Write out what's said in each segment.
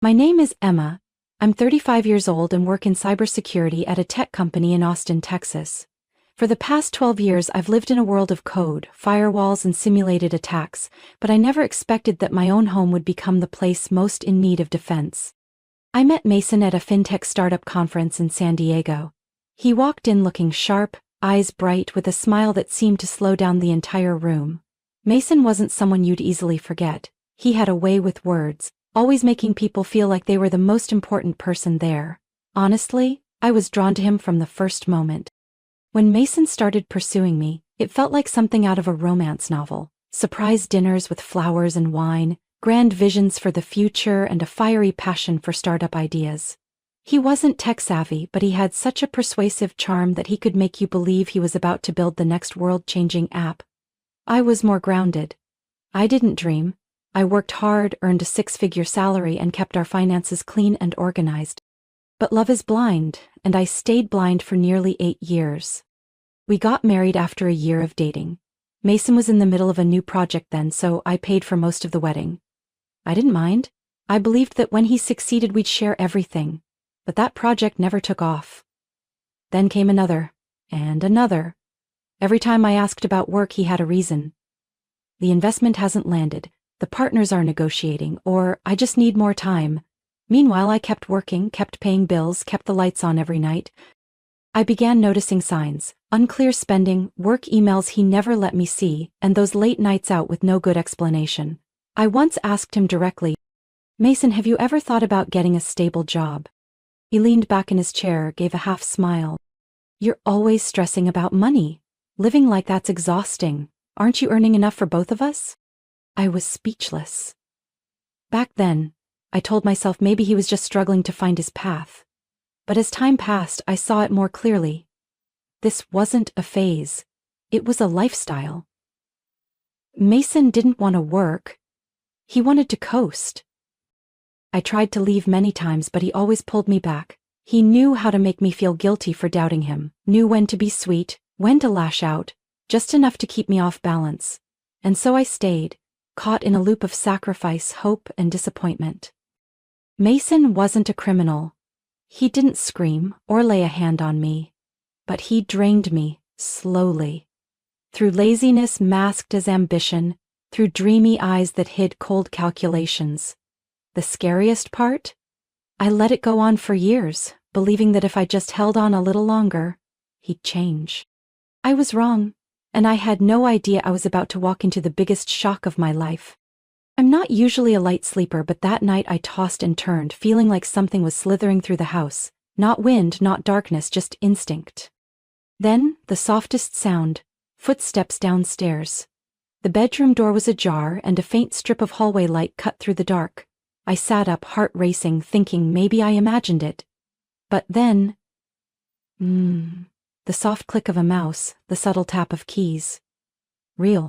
My name is Emma. I'm 35 years old and work in cybersecurity at a tech company in Austin, Texas. For the past 12 years, I've lived in a world of code, firewalls, and simulated attacks, but I never expected that my own home would become the place most in need of defense. I met Mason at a fintech startup conference in San Diego. He walked in looking sharp, eyes bright, with a smile that seemed to slow down the entire room. Mason wasn't someone you'd easily forget. He had a way with words, always making people feel like they were the most important person there. Honestly, I was drawn to him from the first moment. When Mason started pursuing me, it felt like something out of a romance novel. Surprise dinners with flowers and wine, grand visions for the future, and a fiery passion for startup ideas. He wasn't tech-savvy, but he had such a persuasive charm that he could make you believe he was about to build the next world-changing app. I was more grounded. I didn't dream. I worked hard, earned a six-figure salary, and kept our finances clean and organized. But love is blind, and I stayed blind for nearly 8 years. We got married after a year of dating. Mason was in the middle of a new project then, so I paid for most of the wedding. I didn't mind. I believed that when he succeeded, we'd share everything. But that project never took off. Then came another, and another. Every time I asked about work, he had a reason. The investment hasn't landed, the partners are negotiating, or I just need more time. Meanwhile, I kept working, kept paying bills, kept the lights on every night. I began noticing signs: unclear spending, work emails he never let me see, and those late nights out with no good explanation. I once asked him directly, "Mason, have you ever thought about getting a stable job?" He leaned back in his chair, gave a half smile. "You're always stressing about money. Living like that's exhausting. Aren't you earning enough for both of us?" I was speechless. Back then, I told myself maybe he was just struggling to find his path. But as time passed, I saw it more clearly. This wasn't a phase. It was a lifestyle. Mason didn't want to work. He wanted to coast. I tried to leave many times, but he always pulled me back. He knew how to make me feel guilty for doubting him, knew when to be sweet, when to lash out, just enough to keep me off balance. And so I stayed, caught in a loop of sacrifice, hope, and disappointment. Mason wasn't a criminal. He didn't scream or lay a hand on me. But he drained me, slowly. Through laziness masked as ambition, through dreamy eyes that hid cold calculations. The scariest part? I let it go on for years, believing that if I just held on a little longer, he'd change. I was wrong, and I had no idea I was about to walk into the biggest shock of my life. I'm not usually a light sleeper, but that night I tossed and turned, feeling like something was slithering through the house. Not wind, not darkness, just instinct. Then, the softest sound: footsteps downstairs. The bedroom door was ajar, and a faint strip of hallway light cut through the dark. I sat up, heart racing, thinking maybe I imagined it. But then... the soft click of a mouse, the subtle tap of keys. Real.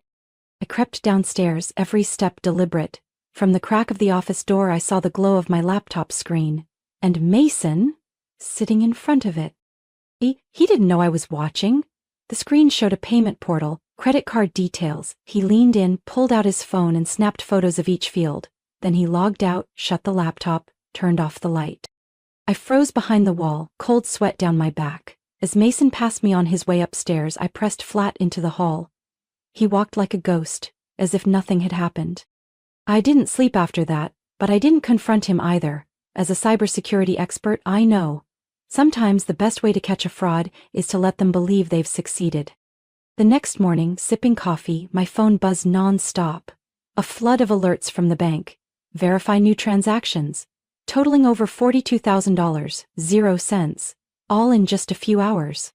I crept downstairs, every step deliberate. From the crack of the office door, I saw the glow of my laptop screen. And Mason, sitting in front of it. He didn't know I was watching. The screen showed a payment portal, credit card details. He leaned in, pulled out his phone, and snapped photos of each field. Then he logged out, shut the laptop, turned off the light. I froze behind the wall, cold sweat down my back. As Mason passed me on his way upstairs, I pressed flat into the hall. He walked like a ghost, as if nothing had happened. I didn't sleep after that, but I didn't confront him either. As a cybersecurity expert, I know. Sometimes the best way to catch a fraud is to let them believe they've succeeded. The next morning, sipping coffee, my phone buzzed non-stop. A flood of alerts from the bank. Verify new transactions. Totaling over $42,000, 0 cents. All in just a few hours.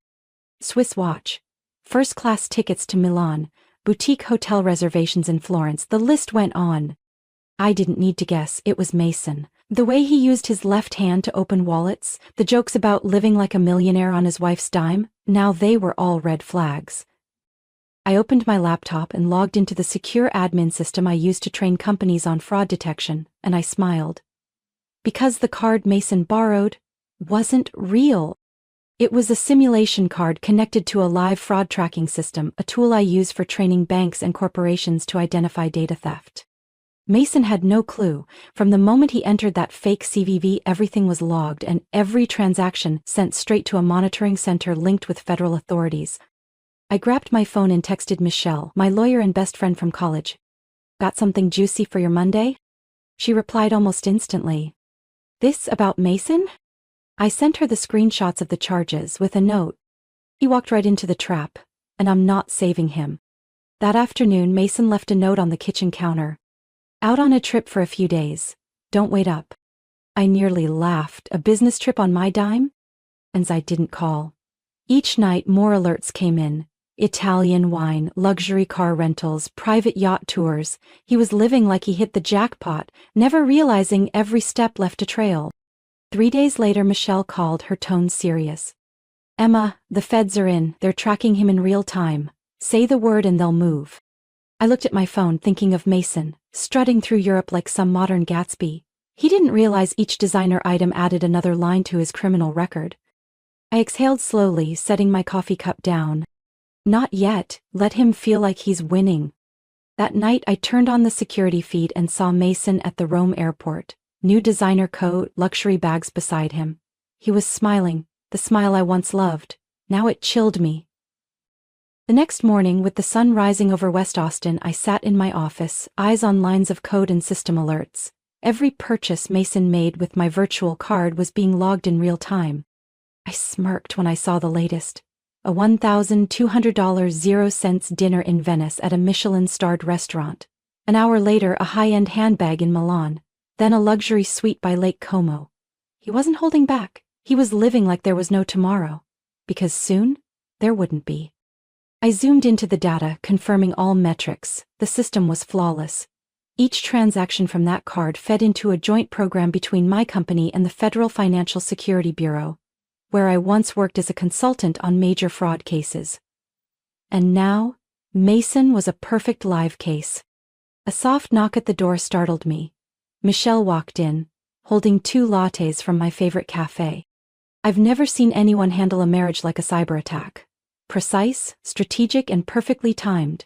Swiss watch. First-class tickets to Milan. Boutique hotel reservations in Florence. The list went on. I didn't need to guess, it was Mason. The way he used his left hand to open wallets, the jokes about living like a millionaire on his wife's dime, now they were all red flags. I opened my laptop and logged into the secure admin system I use to train companies on fraud detection, and I smiled. Because the card Mason borrowed wasn't real. It was a simulation card connected to a live fraud tracking system, a tool I use for training banks and corporations to identify data theft. Mason had no clue. From the moment he entered that fake CVV, everything was logged and every transaction sent straight to a monitoring center linked with federal authorities. I grabbed my phone and texted Michelle, my lawyer and best friend from college. Got something juicy for your Monday? She replied almost instantly. This about Mason? I sent her the screenshots of the charges with a note. He walked right into the trap, and I'm not saving him. That afternoon, Mason left a note on the kitchen counter. Out on a trip for a few days. Don't wait up. I nearly laughed. A business trip on my dime? And I didn't call. Each night, more alerts came in. Italian wine, luxury car rentals, private yacht tours. He was living like he hit the jackpot, never realizing every step left a trail. 3 days later, Michelle called, her tone serious. Emma, the feds are in. They're tracking him in real time. Say the word and they'll move. I looked at my phone, thinking of Mason, strutting through Europe like some modern Gatsby. He didn't realize each designer item added another line to his criminal record. I exhaled slowly, setting my coffee cup down. Not yet. Let him feel like he's winning. That night I turned on the security feed and saw Mason at the Rome airport. New designer coat, luxury bags beside him. He was smiling, the smile I once loved. Now it chilled me. The next morning, with the sun rising over West Austin, I sat in my office, eyes on lines of code and system alerts. Every purchase Mason made with my virtual card was being logged in real time. I smirked when I saw the latest. A $1,200 0 dinner in Venice at a Michelin-starred restaurant. An hour later, a high-end handbag in Milan. Then a luxury suite by Lake Como. He wasn't holding back. He was living like there was no tomorrow. Because soon, there wouldn't be. I zoomed into the data, confirming all metrics. The system was flawless. Each transaction from that card fed into a joint program between my company and the Federal Financial Security Bureau, where I once worked as a consultant on major fraud cases. And now, Mason was a perfect live case. A soft knock at the door startled me. Michelle walked in, holding 2 lattes from my favorite cafe. I've never seen anyone handle a marriage like a cyber attack. Precise, strategic, and perfectly timed.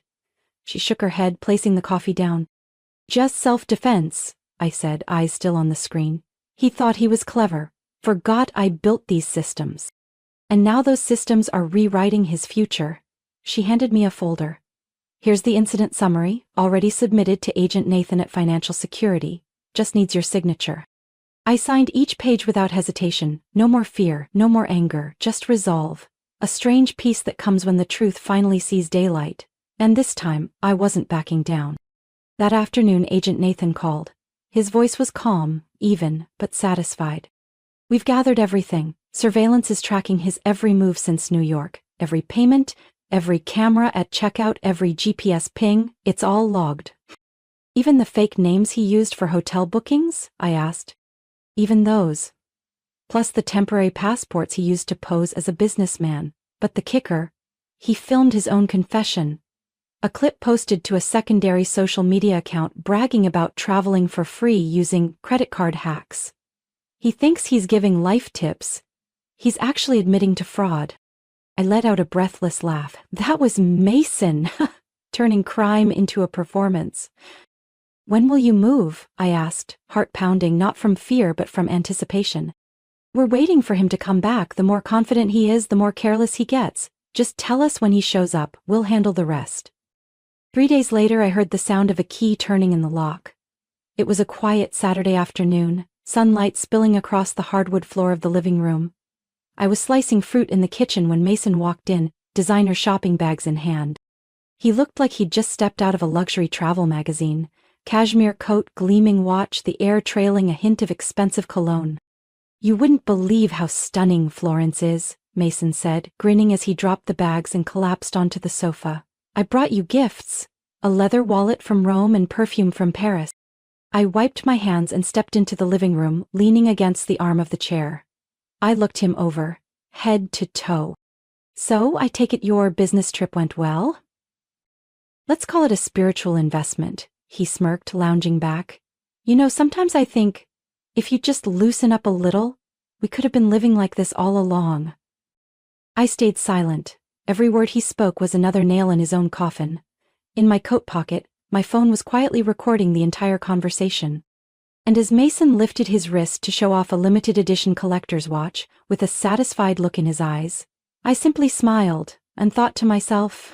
She shook her head, placing the coffee down. Just self-defense, I said, eyes still on the screen. He thought he was clever. Forgot I built these systems. And now those systems are rewriting his future. She handed me a folder. Here's the incident summary, already submitted to Agent Nathan at Financial Security. Just needs your signature. I signed each page without hesitation. No more fear, no more anger, just resolve. A strange peace that comes when the truth finally sees daylight. And this time, I wasn't backing down. That afternoon, Agent Nathan called. His voice was calm, even, but satisfied. We've gathered everything. Surveillance is tracking his every move since New York. Every payment, every camera at checkout, every GPS ping, it's all logged. Even the fake names he used for hotel bookings? I asked. Even those. Plus the temporary passports he used to pose as a businessman. But the kicker? He filmed his own confession. A clip posted to a secondary social media account bragging about traveling for free using credit card hacks. He thinks he's giving life tips. He's actually admitting to fraud. I let out a breathless laugh. That was Mason, turning crime into a performance. When will you move? I asked, heart pounding not from fear but from anticipation. We're waiting for him to come back. The more confident he is, the more careless he gets. Just tell us when he shows up. We'll handle the rest. 3 days later, I heard the sound of a key turning in the lock. It was a quiet Saturday afternoon, sunlight spilling across the hardwood floor of the living room. I was slicing fruit in the kitchen when Mason walked in, designer shopping bags in hand. He looked like he'd just stepped out of a luxury travel magazine. Cashmere coat, gleaming watch, the air trailing a hint of expensive cologne. You wouldn't believe how stunning Florence is, Mason said, grinning as he dropped the bags and collapsed onto the sofa. I brought you gifts. A leather wallet from Rome and perfume from Paris. I wiped my hands and stepped into the living room, leaning against the arm of the chair. I looked him over, head to toe. So, I take it your business trip went well? Let's call it a spiritual investment, he smirked, lounging back. You know, sometimes I think, if you just loosen up a little, we could have been living like this all along. I stayed silent. Every word he spoke was another nail in his own coffin. In my coat pocket, my phone was quietly recording the entire conversation. And as Mason lifted his wrist to show off a limited edition collector's watch, with a satisfied look in his eyes, I simply smiled and thought to myself,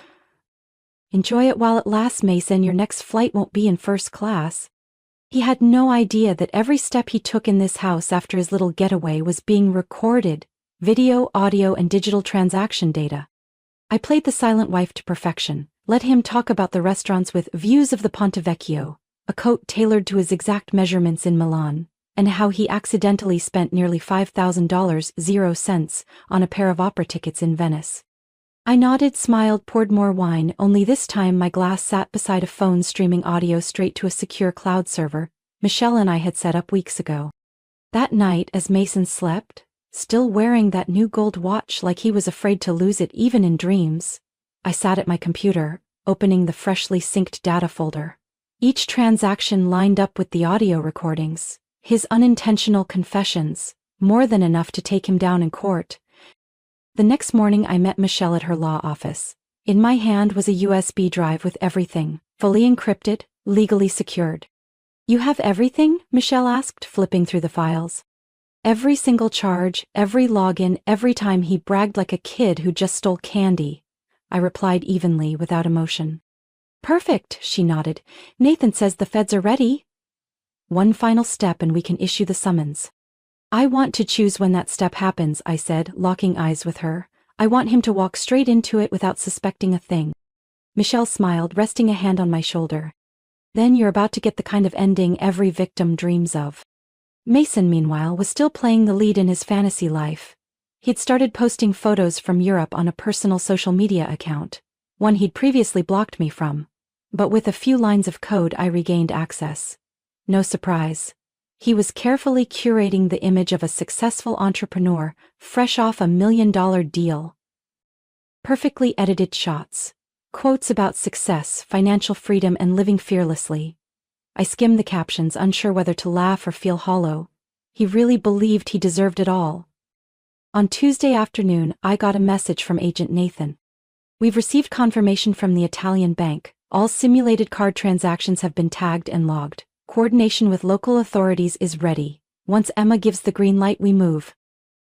"Enjoy it while it lasts, Mason. Your next flight won't be in first class." He had no idea that every step he took in this house after his little getaway was being recorded, video, audio, and digital transaction data. I played the silent wife to perfection, let him talk about the restaurants with views of the Ponte Vecchio, a coat tailored to his exact measurements in Milan, and how he accidentally spent nearly $5,000 on a pair of opera tickets in Venice. I nodded, smiled, poured more wine, only this time my glass sat beside a phone streaming audio straight to a secure cloud server Michelle and I had set up weeks ago. That night, as Mason slept, still wearing that new gold watch like he was afraid to lose it even in dreams, I sat at my computer, opening the freshly synced data folder. Each transaction lined up with the audio recordings, his unintentional confessions, more than enough to take him down in court. The next morning I met Michelle at her law office. In my hand was a USB drive with everything, fully encrypted, legally secured. "You have everything?" Michelle asked, flipping through the files. "Every single charge, every login, every time he bragged like a kid who just stole candy," I replied evenly, without emotion. "Perfect," she nodded. "Nathan says the feds are ready." "One final step and we can issue the summons." "I want to choose when that step happens," I said, locking eyes with her. "I want him to walk straight into it without suspecting a thing." Michelle smiled, resting a hand on my shoulder. "Then you're about to get the kind of ending every victim dreams of." Mason, meanwhile, was still playing the lead in his fantasy life. He'd started posting photos from Europe on a personal social media account, one he'd previously blocked me from. But with a few lines of code I regained access. No surprise. He was carefully curating the image of a successful entrepreneur, fresh off $1 million deal. Perfectly edited shots. Quotes about success, financial freedom, and living fearlessly. I skimmed the captions, unsure whether to laugh or feel hollow. He really believed he deserved it all. On Tuesday afternoon, I got a message from Agent Nathan. "We've received confirmation from the Italian bank. All simulated card transactions have been tagged and logged. Coordination with local authorities is ready. Once Emma gives the green light, we move."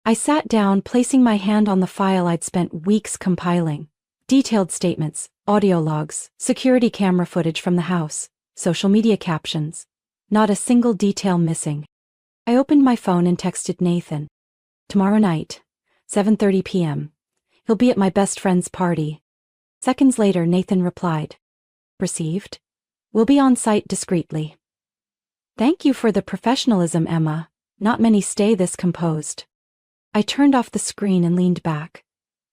I sat down, placing my hand on the file I'd spent weeks compiling. Detailed statements, audio logs, security camera footage from the house, social media captions. Not a single detail missing. I opened my phone and texted Nathan. "Tomorrow night, 7:30 p.m. He'll be at my best friend's party." Seconds later, Nathan replied. "Received. We'll be on site discreetly." "Thank you for the professionalism, Emma. Not many stay this composed." I turned off the screen and leaned back.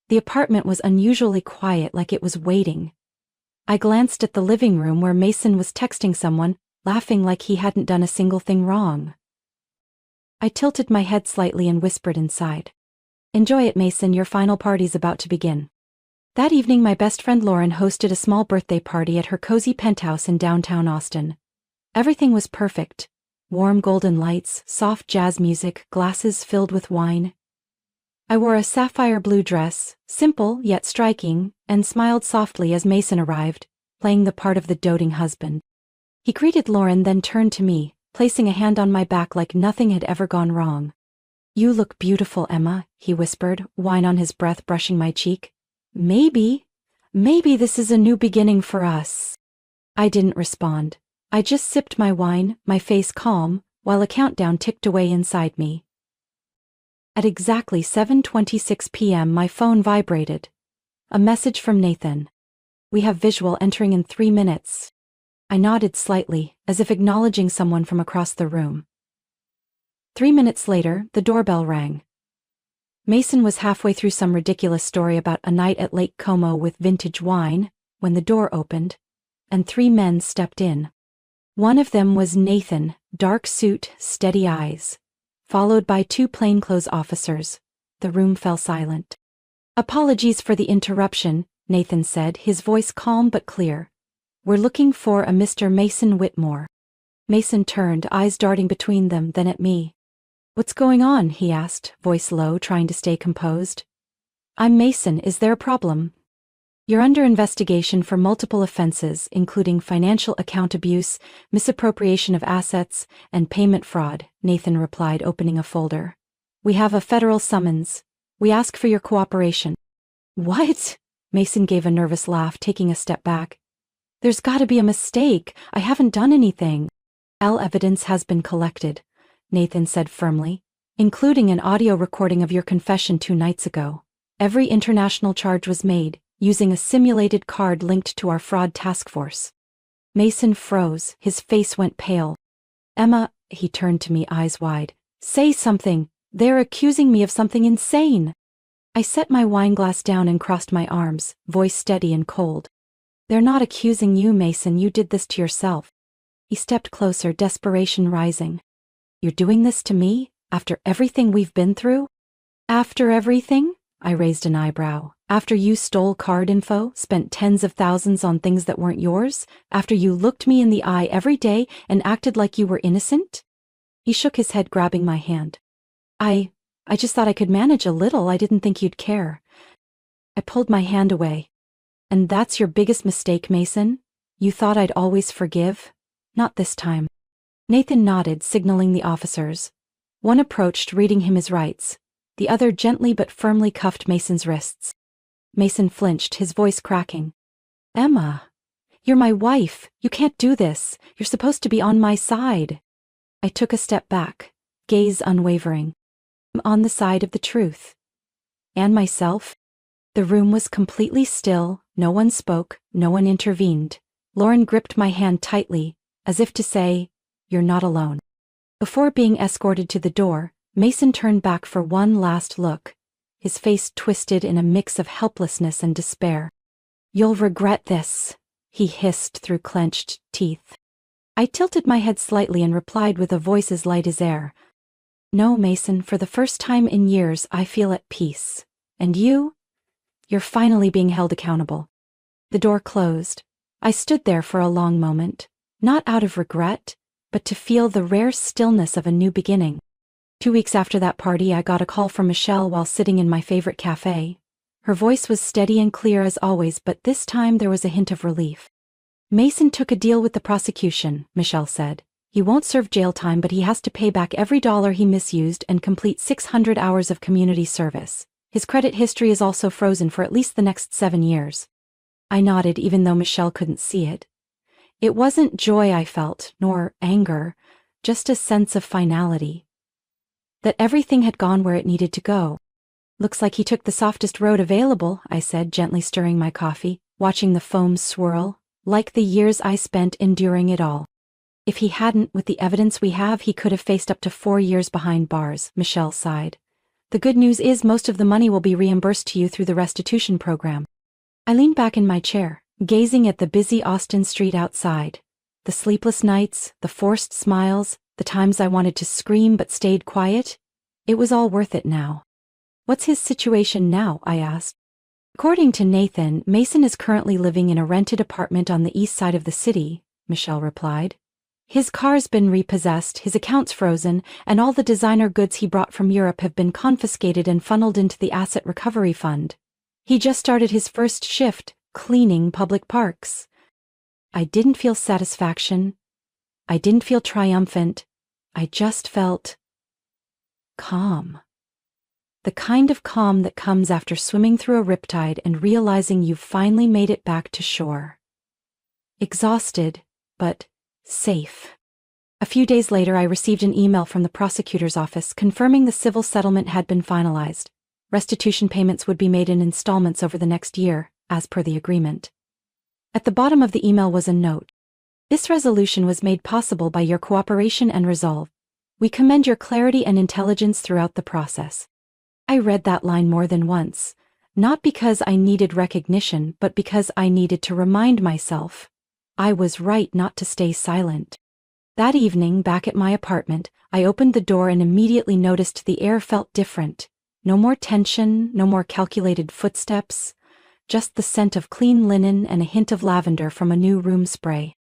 The apartment was unusually quiet, like it was waiting. I glanced at the living room where Mason was texting someone, laughing like he hadn't done a single thing wrong. I tilted my head slightly and whispered inside. "Enjoy it, Mason, your final party's about to begin." That evening my best friend Lauren hosted a small birthday party at her cozy penthouse in downtown Austin. Everything was perfect. Warm golden lights, soft jazz music, glasses filled with wine. I wore a sapphire blue dress, simple yet striking, and smiled softly as Mason arrived, playing the part of the doting husband. He greeted Lauren, then turned to me, placing a hand on my back like nothing had ever gone wrong. "You look beautiful, Emma," he whispered, wine on his breath brushing my cheek. Maybe this is a new beginning for us." I didn't respond. I just sipped my wine, my face calm, while a countdown ticked away inside me. At exactly 7:26 p.m. my phone vibrated. A message from Nathan. "We have visual entering in 3 minutes." I nodded slightly, as if acknowledging someone from across the room. 3 minutes later, the doorbell rang. Mason was halfway through some ridiculous story about a night at Lake Como with vintage wine, when the door opened, and 3 men stepped in. One of them was Nathan, dark suit, steady eyes. Followed by 2 plainclothes officers. The room fell silent. "Apologies for the interruption," Nathan said, his voice calm but clear. "We're looking for a Mr. Mason Whitmore." Mason turned, eyes darting between them, then at me. "What's going on?" he asked, voice low, trying to stay composed. "I'm Mason, is there a problem?" You're under investigation for multiple offenses, including financial account abuse, misappropriation of assets, and payment fraud, Nathan replied, opening a folder. We have a federal summons. We ask for your cooperation. What? Mason gave a nervous laugh, taking a step back. There's gotta be a mistake. I haven't done anything. All evidence has been collected, Nathan said firmly, including an audio recording of your confession 2 nights ago. Every international charge was made, using a simulated card linked to our fraud task force. Mason froze, his face went pale. Emma, he turned to me, eyes wide. Say something. They're accusing me of something insane. I set my wine glass down and crossed my arms, voice steady and cold. They're not accusing you, Mason, you did this to yourself. He stepped closer, desperation rising. You're doing this to me? After everything we've been through? After everything? I raised an eyebrow. After you stole card info, spent tens of thousands on things that weren't yours? After you looked me in the eye every day and acted like you were innocent? He shook his head, grabbing my hand. I just thought I could manage a little. I didn't think you'd care. I pulled my hand away. And that's your biggest mistake, Mason? You thought I'd always forgive? Not this time. Nathan nodded, signaling the officers. One approached, reading him his rights. The other gently but firmly cuffed Mason's wrists. Mason flinched, his voice cracking. Emma, you're my wife. You can't do this. You're supposed to be on my side. I took a step back, gaze unwavering. I'm on the side of the truth. And myself? The room was completely still, no one spoke, no one intervened. Lauren gripped my hand tightly, as if to say, You're not alone. Before being escorted to the door, Mason turned back for one last look, his face twisted in a mix of helplessness and despair. You'll regret this, he hissed through clenched teeth. I tilted my head slightly and replied with a voice as light as air. No, Mason, for the first time in years I feel at peace. And you? You're finally being held accountable. The door closed. I stood there for a long moment, not out of regret, but to feel the rare stillness of a new beginning. 2 weeks after that party, I got a call from Michelle while sitting in my favorite cafe. Her voice was steady and clear as always, but this time there was a hint of relief. Mason took a deal with the prosecution, Michelle said. He won't serve jail time, but he has to pay back every dollar he misused and complete 600 hours of community service. His credit history is also frozen for at least the next 7 years. I nodded, even though Michelle couldn't see it. It wasn't joy I felt, nor anger, just a sense of finality. That everything had gone where it needed to go. Looks like he took the softest road available, I said, gently stirring my coffee, watching the foam swirl, like the years I spent enduring it all. If he hadn't, with the evidence we have, he could have faced up to 4 years behind bars, Michelle sighed. The good news is most of the money will be reimbursed to you through the restitution program. I leaned back in my chair, gazing at the busy Austin street outside. The sleepless nights, the forced smiles, the times I wanted to scream but stayed quiet. It was all worth it now. What's his situation now? I asked. According to Nathan, Mason is currently living in a rented apartment on the east side of the city, Michelle replied. His car's been repossessed, his accounts frozen, and all the designer goods he brought from Europe have been confiscated and funneled into the Asset Recovery Fund. He just started his first shift, cleaning public parks. I didn't feel satisfaction. I didn't feel triumphant. I just felt calm. The kind of calm that comes after swimming through a riptide and realizing you've finally made it back to shore. Exhausted, but safe. A few days later, I received an email from the prosecutor's office confirming the civil settlement had been finalized. Restitution payments would be made in installments over the next year, as per the agreement. At the bottom of the email was a note. This resolution was made possible by your cooperation and resolve. We commend your clarity and intelligence throughout the process. I read that line more than once, not because I needed recognition, but because I needed to remind myself I was right not to stay silent. That evening, back at my apartment, I opened the door and immediately noticed the air felt different. No more tension, no more calculated footsteps, just the scent of clean linen and a hint of lavender from a new room spray.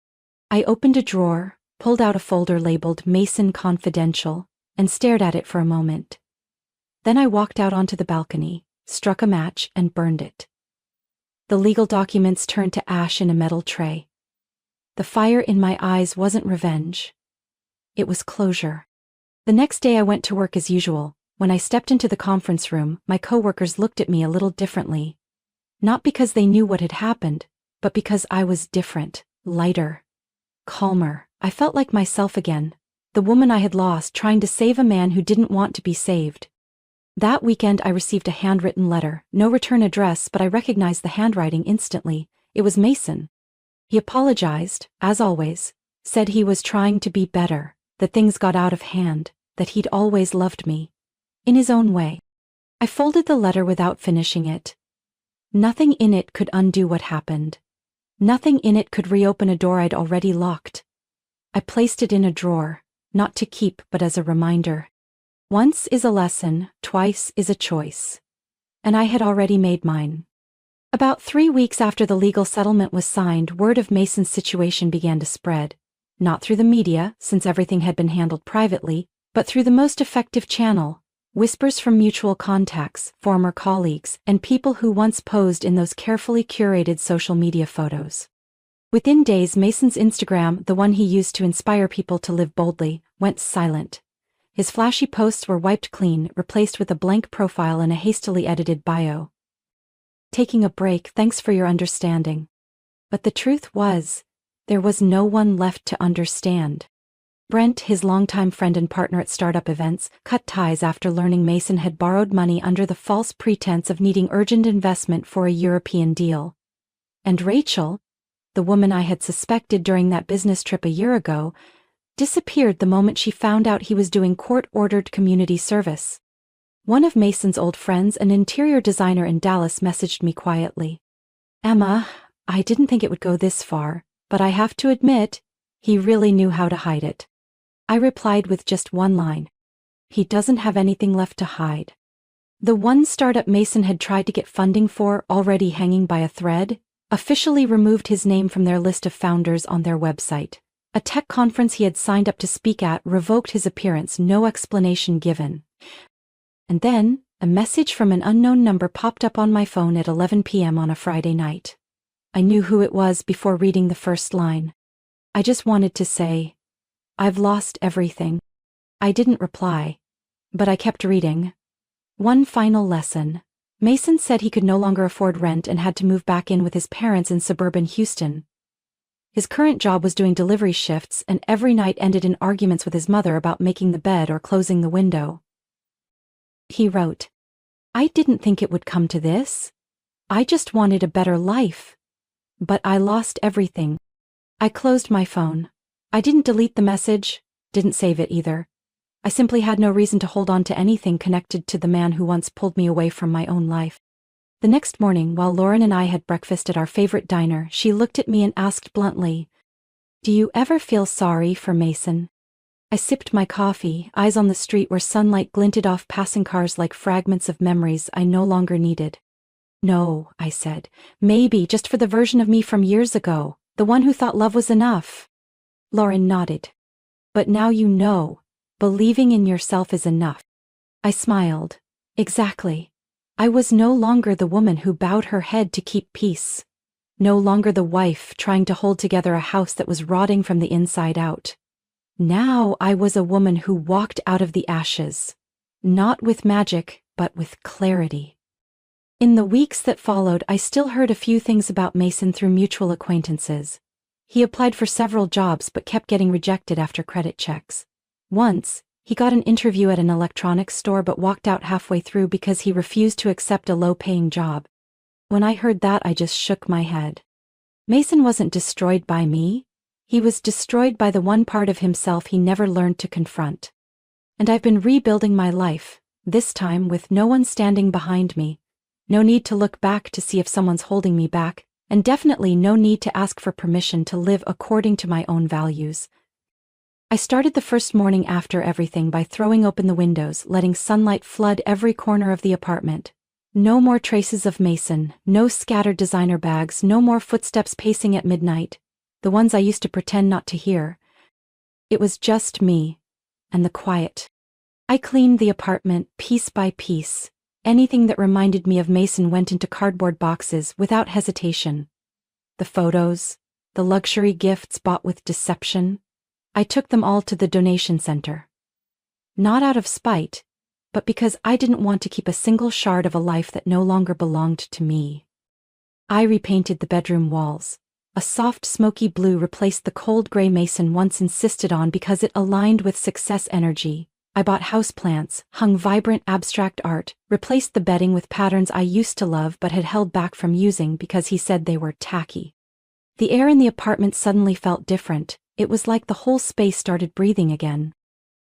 I opened a drawer, pulled out a folder labeled Mason Confidential, and stared at it for a moment. Then I walked out onto the balcony, struck a match, and burned it. The legal documents turned to ash in a metal tray. The fire in my eyes wasn't revenge. It was closure. The next day I went to work as usual. When I stepped into the conference room, my coworkers looked at me a little differently. Not because they knew what had happened, but because I was different, lighter, calmer. I felt like myself again, the woman I had lost trying to save a man who didn't want to be saved. That weekend I received a handwritten letter, no return address, but I recognized the handwriting instantly. It was Mason. He apologized, as always, said he was trying to be better, that things got out of hand, that he'd always loved me. In his own way. I folded the letter without finishing it. Nothing in it could undo what happened. Nothing in it could reopen a door I'd already locked. I placed it in a drawer, not to keep but as a reminder. Once is a lesson, twice is a choice. And I had already made mine. About 3 weeks after the legal settlement was signed, word of Mason's situation began to spread. Not through the media, since everything had been handled privately, but through the most effective channel, whispers from mutual contacts, former colleagues, and people who once posed in those carefully curated social media photos. Within days, Mason's Instagram, the one he used to inspire people to live boldly, went silent. His flashy posts were wiped clean, replaced with a blank profile and a hastily edited bio. Taking a break, thanks for your understanding. But the truth was, there was no one left to understand. Brent, his longtime friend and partner at startup events, cut ties after learning Mason had borrowed money under the false pretense of needing urgent investment for a European deal. And Rachel, the woman I had suspected during that business trip a year ago, disappeared the moment she found out he was doing court-ordered community service. One of Mason's old friends, an interior designer in Dallas, messaged me quietly. "Emma, I didn't think it would go this far, but I have to admit, he really knew how to hide it." I replied with just one line. He doesn't have anything left to hide. The one startup Mason had tried to get funding for, already hanging by a thread, officially removed his name from their list of founders on their website. A tech conference he had signed up to speak at revoked his appearance, no explanation given. And then, a message from an unknown number popped up on my phone at 11 p.m. on a Friday night. I knew who it was before reading the first line. I just wanted to say, "I've lost everything." I didn't reply, but I kept reading. One final lesson. Mason said he could no longer afford rent and had to move back in with his parents in suburban Houston. His current job was doing delivery shifts, and every night ended in arguments with his mother about making the bed or closing the window. He wrote, "I didn't think it would come to this. I just wanted a better life. But I lost everything." I closed my phone. I didn't delete the message, didn't save it either. I simply had no reason to hold on to anything connected to the man who once pulled me away from my own life. The next morning, while Lauren and I had breakfast at our favorite diner, she looked at me and asked bluntly, "Do you ever feel sorry for Mason?" I sipped my coffee, eyes on the street where sunlight glinted off passing cars like fragments of memories I no longer needed. "No," I said. "Maybe just for the version of me from years ago, the one who thought love was enough." Lauren nodded. "But now you know, believing in yourself is enough." I smiled. Exactly. I was no longer the woman who bowed her head to keep peace. No longer the wife trying to hold together a house that was rotting from the inside out. Now I was a woman who walked out of the ashes. Not with magic, but with clarity. In the weeks that followed, I still heard a few things about Mason through mutual acquaintances. He applied for several jobs but kept getting rejected after credit checks. Once, he got an interview at an electronics store but walked out halfway through because he refused to accept a low-paying job. When I heard that, I just shook my head. Mason wasn't destroyed by me. He was destroyed by the one part of himself he never learned to confront. And I've been rebuilding my life, this time with no one standing behind me. No need to look back to see if someone's holding me back, and definitely no need to ask for permission to live according to my own values. I started the first morning after everything by throwing open the windows, letting sunlight flood every corner of the apartment. No more traces of Mason, no scattered designer bags, no more footsteps pacing at midnight, the ones I used to pretend not to hear. It was just me, and the quiet. I cleaned the apartment piece by piece, Anything that reminded me of Mason went into cardboard boxes without hesitation. The photos, the luxury gifts bought with deception, I took them all to the donation center. Not out of spite, but because I didn't want to keep a single shard of a life that no longer belonged to me. I repainted the bedroom walls. A soft smoky blue replaced the cold gray Mason once insisted on because it aligned with success energy. I bought houseplants, hung vibrant abstract art, replaced the bedding with patterns I used to love but had held back from using because he said they were tacky. The air in the apartment suddenly felt different. It was like the whole space started breathing again.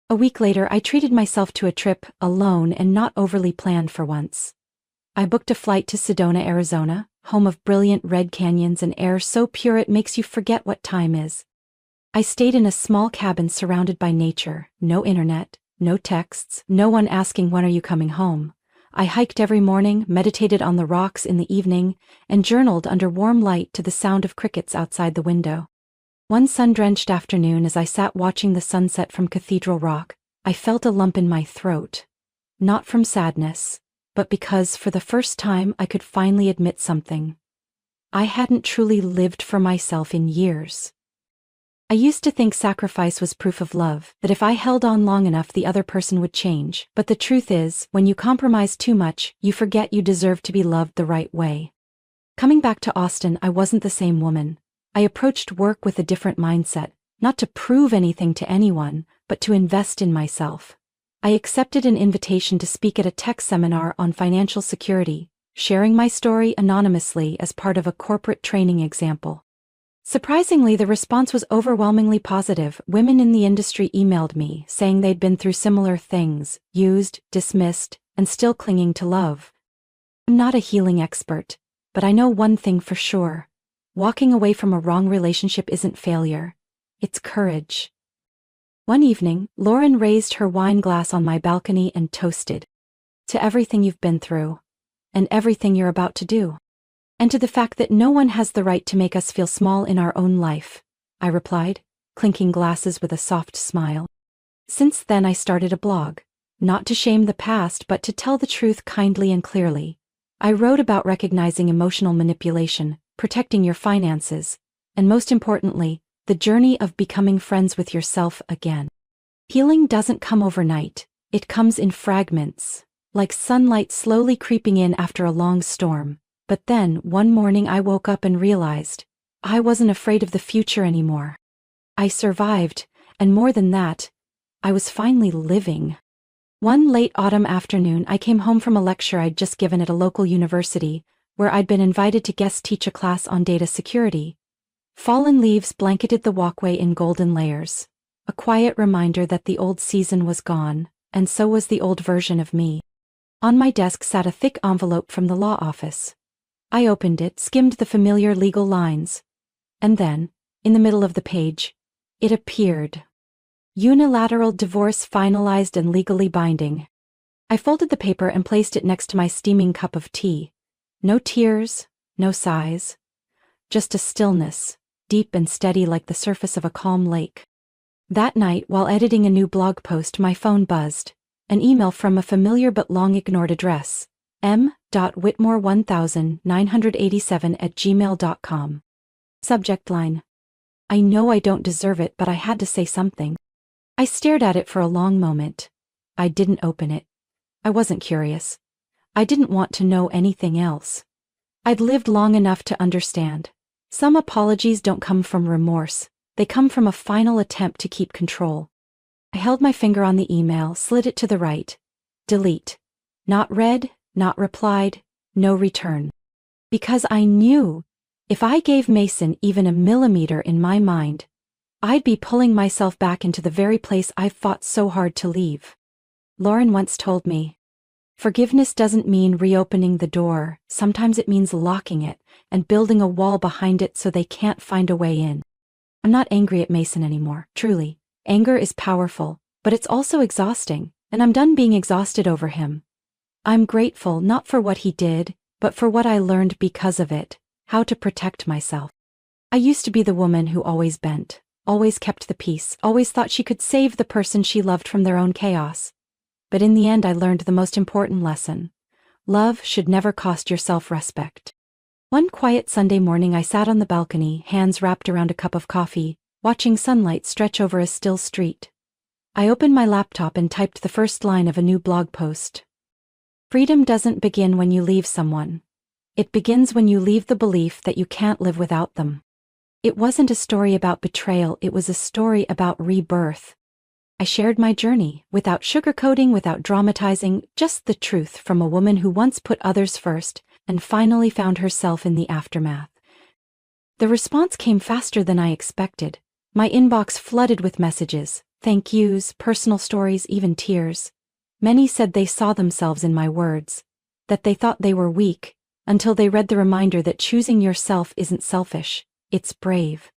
A week later, I treated myself to a trip, alone and not overly planned for once. I booked a flight to Sedona, Arizona, home of brilliant red canyons and air so pure it makes you forget what time is. I stayed in a small cabin surrounded by nature, no internet, no texts, no one asking when are you coming home. I hiked every morning, meditated on the rocks in the evening, and journaled under warm light to the sound of crickets outside the window. One sun-drenched afternoon as I sat watching the sunset from Cathedral Rock, I felt a lump in my throat. Not from sadness, but because for the first time I could finally admit something. I hadn't truly lived for myself in years. I used to think sacrifice was proof of love, that if I held on long enough the other person would change, but the truth is, when you compromise too much, you forget you deserve to be loved the right way. Coming back to Austin, I wasn't the same woman. I approached work with a different mindset, not to prove anything to anyone, but to invest in myself. I accepted an invitation to speak at a tech seminar on financial security, sharing my story anonymously as part of a corporate training example. Surprisingly, the response was overwhelmingly positive. Women in the industry emailed me, saying they'd been through similar things, used, dismissed, and still clinging to love. I'm not a healing expert, but I know one thing for sure. Walking away from a wrong relationship isn't failure. It's courage. One evening, Lauren raised her wine glass on my balcony and toasted. To everything you've been through. And everything you're about to do. And to the fact that no one has the right to make us feel small in our own life, I replied, clinking glasses with a soft smile. Since then I started a blog. Not to shame the past but to tell the truth kindly and clearly. I wrote about recognizing emotional manipulation, protecting your finances, and most importantly, the journey of becoming friends with yourself again. Healing doesn't come overnight, it comes in fragments, like sunlight slowly creeping in after a long storm. But then, one morning I woke up and realized, I wasn't afraid of the future anymore. I survived, and more than that, I was finally living. One late autumn afternoon I came home from a lecture I'd just given at a local university, where I'd been invited to guest teach a class on data security. Fallen leaves blanketed the walkway in golden layers, a quiet reminder that the old season was gone, and so was the old version of me. On my desk sat a thick envelope from the law office. I opened it, skimmed the familiar legal lines, and then, in the middle of the page, it appeared. Unilateral divorce finalized and legally binding. I folded the paper and placed it next to my steaming cup of tea. No tears, no sighs. Just a stillness, deep and steady like the surface of a calm lake. That night, while editing a new blog post, my phone buzzed. An email from a familiar but long-ignored address. m.whitmore1987@gmail.com. Subject line. I know I don't deserve it, but I had to say something. I stared at it for a long moment. I didn't open it. I wasn't curious. I didn't want to know anything else. I'd lived long enough to understand. Some apologies don't come from remorse. They come from a final attempt to keep control. I held my finger on the email, slid it to the right. Delete. Not read, not replied, no return. Because I knew, if I gave Mason even a millimeter in my mind, I'd be pulling myself back into the very place I've fought so hard to leave. Lauren once told me, forgiveness doesn't mean reopening the door, sometimes it means locking it and building a wall behind it so they can't find a way in. I'm not angry at Mason anymore, truly. Anger is powerful, but it's also exhausting, and I'm done being exhausted over him. I'm grateful not for what he did, but for what I learned because of it, how to protect myself. I used to be the woman who always bent, always kept the peace, always thought she could save the person she loved from their own chaos. But in the end I learned the most important lesson. Love should never cost your self-respect. One quiet Sunday morning I sat on the balcony, hands wrapped around a cup of coffee, watching sunlight stretch over a still street. I opened my laptop and typed the first line of a new blog post. Freedom doesn't begin when you leave someone. It begins when you leave the belief that you can't live without them. It wasn't a story about betrayal, it was a story about rebirth. I shared my journey, without sugarcoating, without dramatizing, just the truth from a woman who once put others first, and finally found herself in the aftermath. The response came faster than I expected. My inbox flooded with messages, thank yous, personal stories, even tears. Many said they saw themselves in my words, that they thought they were weak, until they read the reminder that choosing yourself isn't selfish, it's brave.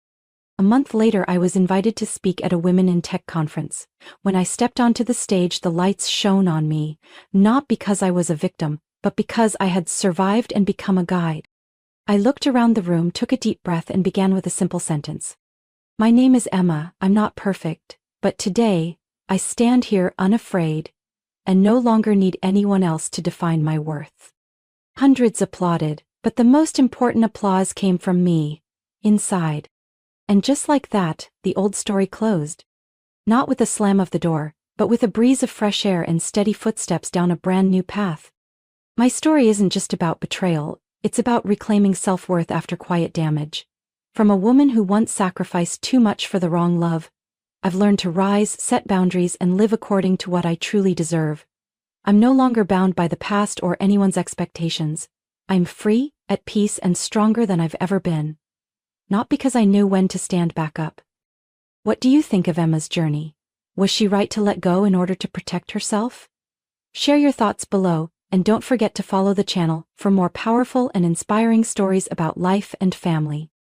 A month later I was invited to speak at a Women in Tech conference. When I stepped onto the stage, the lights shone on me, not because I was a victim, but because I had survived and become a guide. I looked around the room, took a deep breath, and began with a simple sentence. My name is Emma, I'm not perfect, but today, I stand here unafraid, and no longer need anyone else to define my worth. Hundreds applauded, but the most important applause came from me, inside. And just like that, the old story closed. Not with a slam of the door, but with a breeze of fresh air and steady footsteps down a brand new path. My story isn't just about betrayal, it's about reclaiming self-worth after quiet damage. From a woman who once sacrificed too much for the wrong love, I've learned to rise, set boundaries, and live according to what I truly deserve. I'm no longer bound by the past or anyone's expectations. I'm free, at peace, and stronger than I've ever been. Not because I knew when to stand back up. What do you think of Emma's journey? Was she right to let go in order to protect herself? Share your thoughts below, and don't forget to follow the channel for more powerful and inspiring stories about life and family.